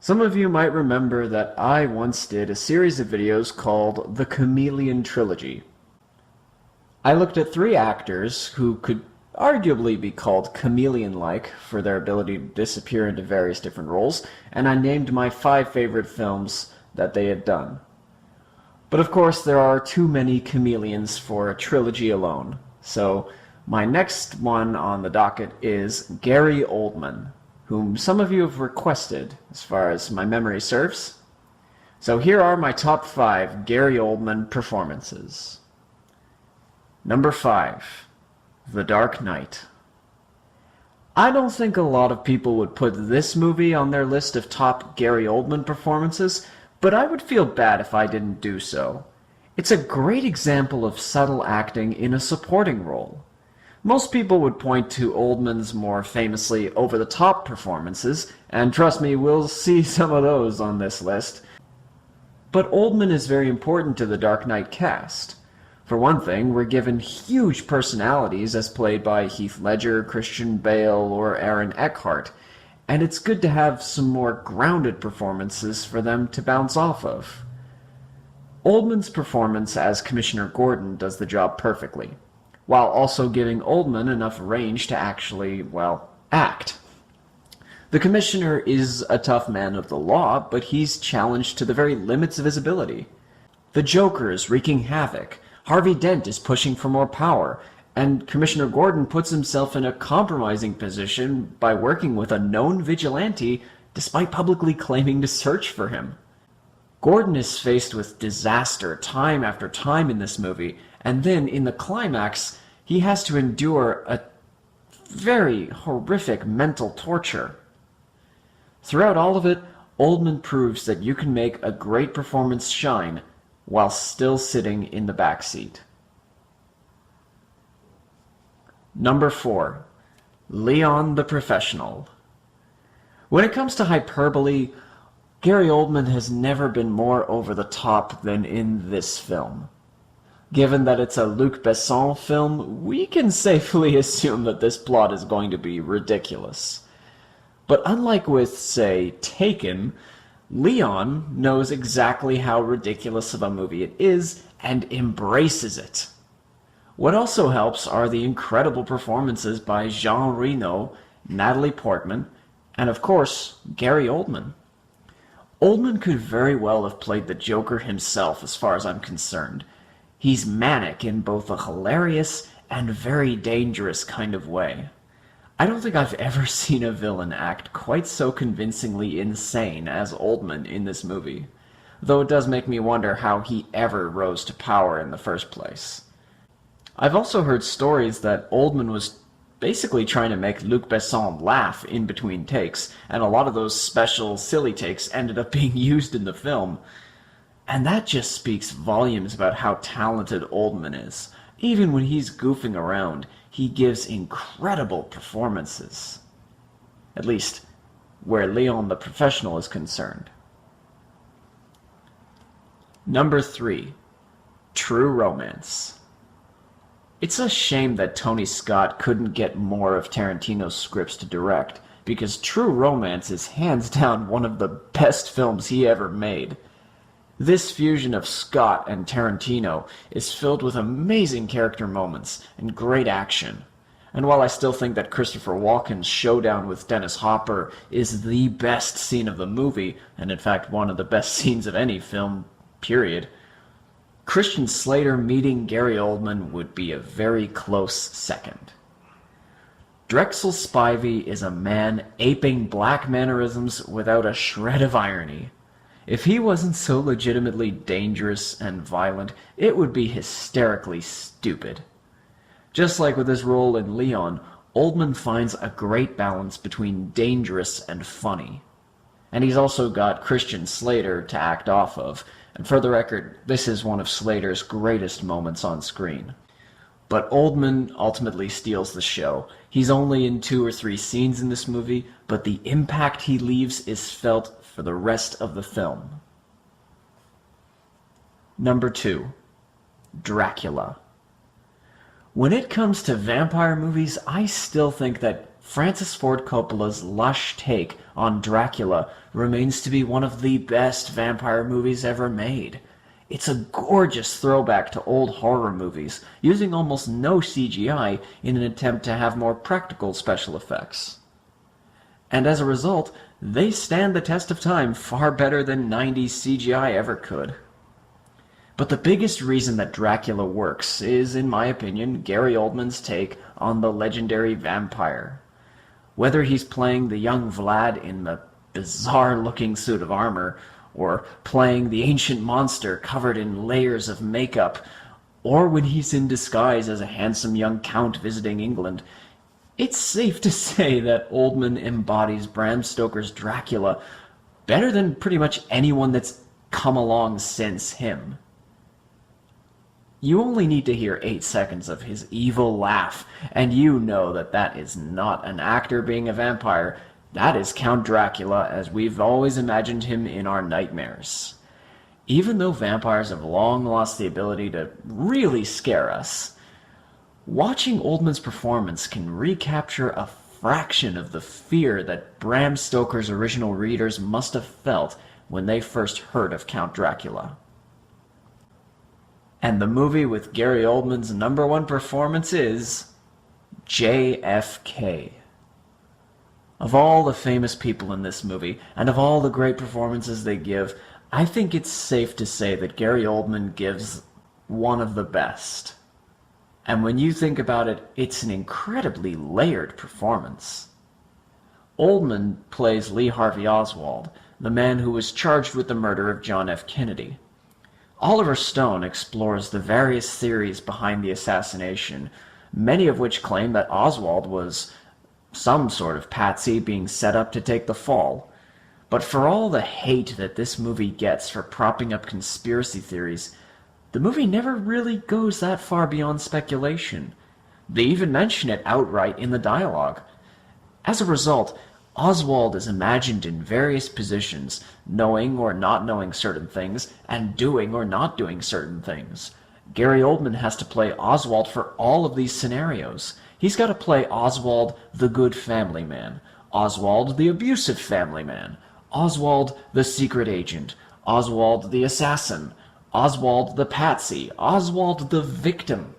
Some of you might remember that I once did a series of videos called The Chameleon Trilogy. I looked at three actors who could arguably be called chameleon-like for their ability to disappear into various different roles, and I named my 5 favorite films that they had done. But of course, there are too many chameleons for a trilogy alone, so my next one on the docket is Gary Oldman, whom some of you have requested, as far as my memory serves. So here are my top 5 Gary Oldman performances. Number 5, The Dark Knight. I don't think a lot of people would put this movie on their list of top Gary Oldman performances, but I would feel bad if I didn't do so. It's a great example of subtle acting in a supporting role. Most people would point to Oldman's more famously over-the-top performances, and trust me, we'll see some of those on this list. But Oldman is very important to the Dark Knight cast. For one thing, we're given huge personalities as played by Heath Ledger, Christian Bale, or Aaron Eckhart, and it's good to have some more grounded performances for them to bounce off of. Oldman's performance as Commissioner Gordon does the job perfectly, while also giving Oldman enough range to actually, well, act. The Commissioner is a tough man of the law, but he's challenged to the very limits of his ability. The Joker is wreaking havoc, Harvey Dent is pushing for more power, and Commissioner Gordon puts himself in a compromising position by working with a known vigilante despite publicly claiming to search for him. Gordon is faced with disaster time after time in this movie, and then in the climax, he has to endure a very horrific mental torture. Throughout all of it, Oldman proves that you can make a great performance shine while still sitting in the back seat. Number 4, Leon the Professional. When it comes to hyperbole, Gary Oldman has never been more over the top than in this film. Given that it's a Luc Besson film, we can safely assume that this plot is going to be ridiculous. But unlike with, say, Taken, Leon knows exactly how ridiculous of a movie it is and embraces it. What also helps are the incredible performances by Jean Reno, Natalie Portman, and of course, Gary Oldman. Oldman could very well have played the Joker himself as far as I'm concerned. He's manic in both a hilarious and very dangerous kind of way. I don't think I've ever seen a villain act quite so convincingly insane as Oldman in this movie, though it does make me wonder how he ever rose to power in the first place. I've also heard stories that Oldman was basically trying to make Luc Besson laugh in between takes, and a lot of those special silly takes ended up being used in the film. And that just speaks volumes about how talented Oldman is. Even when he's goofing around, he gives incredible performances. At least, where Leon the Professional is concerned. Number 3, True Romance. It's a shame that Tony Scott couldn't get more of Tarantino's scripts to direct, because True Romance is hands down one of the best films he ever made. This fusion of Scott and Tarantino is filled with amazing character moments and great action. And while I still think that Christopher Walken's showdown with Dennis Hopper is the best scene of the movie, and in fact one of the best scenes of any film, period, Christian Slater meeting Gary Oldman would be a very close second. Drexel Spivey is a man aping black mannerisms without a shred of irony. If he wasn't so legitimately dangerous and violent, it would be hysterically stupid. Just like with his role in Leon, Oldman finds a great balance between dangerous and funny. And he's also got Christian Slater to act off of, and for the record, this is one of Slater's greatest moments on screen. But Oldman ultimately steals the show. He's only in 2 or 3 scenes in this movie, but the impact he leaves is felt for the rest of the film. Number 2, Dracula. When it comes to vampire movies, I still think that Francis Ford Coppola's lush take on Dracula remains to be one of the best vampire movies ever made. It's a gorgeous throwback to old horror movies, using almost no CGI in an attempt to have more practical special effects. And as a result, they stand the test of time far better than 90s CGI ever could. But the biggest reason that Dracula works is, in my opinion, Gary Oldman's take on the legendary vampire. Whether he's playing the young Vlad in the bizarre-looking suit of armor, or playing the ancient monster covered in layers of makeup, or when he's in disguise as a handsome young count visiting England, it's safe to say that Oldman embodies Bram Stoker's Dracula better than pretty much anyone that's come along since him. You only need to hear 8 seconds of his evil laugh, and you know that that is not an actor being a vampire. That is Count Dracula as we've always imagined him in our nightmares. Even though vampires have long lost the ability to really scare us, watching Oldman's performance can recapture a fraction of the fear that Bram Stoker's original readers must have felt when they first heard of Count Dracula. And the movie with Gary Oldman's #1 performance is JFK. Of all the famous people in this movie, and of all the great performances they give, I think it's safe to say that Gary Oldman gives one of the best. And when you think about it, it's an incredibly layered performance. Oldman plays Lee Harvey Oswald, the man who was charged with the murder of John F. Kennedy. Oliver Stone explores the various theories behind the assassination, many of which claim that Oswald was some sort of patsy being set up to take the fall. But for all the hate that this movie gets for propping up conspiracy theories, the movie never really goes that far beyond speculation. They even mention it outright in the dialogue. As a result, Oswald is imagined in various positions, knowing or not knowing certain things, and doing or not doing certain things. Gary Oldman has to play Oswald for all of these scenarios. He's got to play Oswald the good family man, Oswald the abusive family man, Oswald the secret agent, Oswald the assassin, Oswald the patsy, Oswald the victim.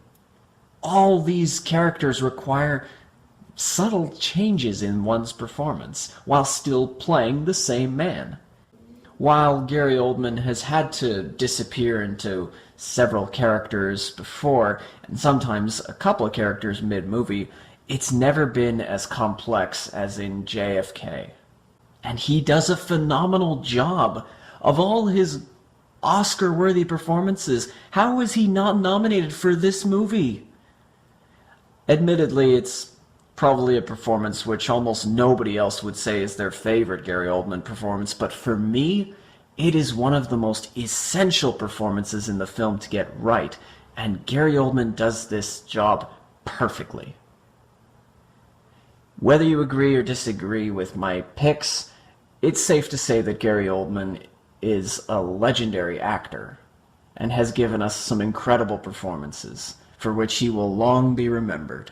All these characters require subtle changes in one's performance while still playing the same man. While Gary Oldman has had to disappear into several characters before, and sometimes a couple of characters mid-movie, it's never been as complex as in JFK. And he does a phenomenal job. Of all his Oscar-worthy performances, how is he not nominated for this movie? Admittedly, it's probably a performance which almost nobody else would say is their favorite Gary Oldman performance, but for me, it is one of the most essential performances in the film to get right, and Gary Oldman does this job perfectly. Whether you agree or disagree with my picks, it's safe to say that Gary Oldman is a legendary actor and has given us some incredible performances for which he will long be remembered.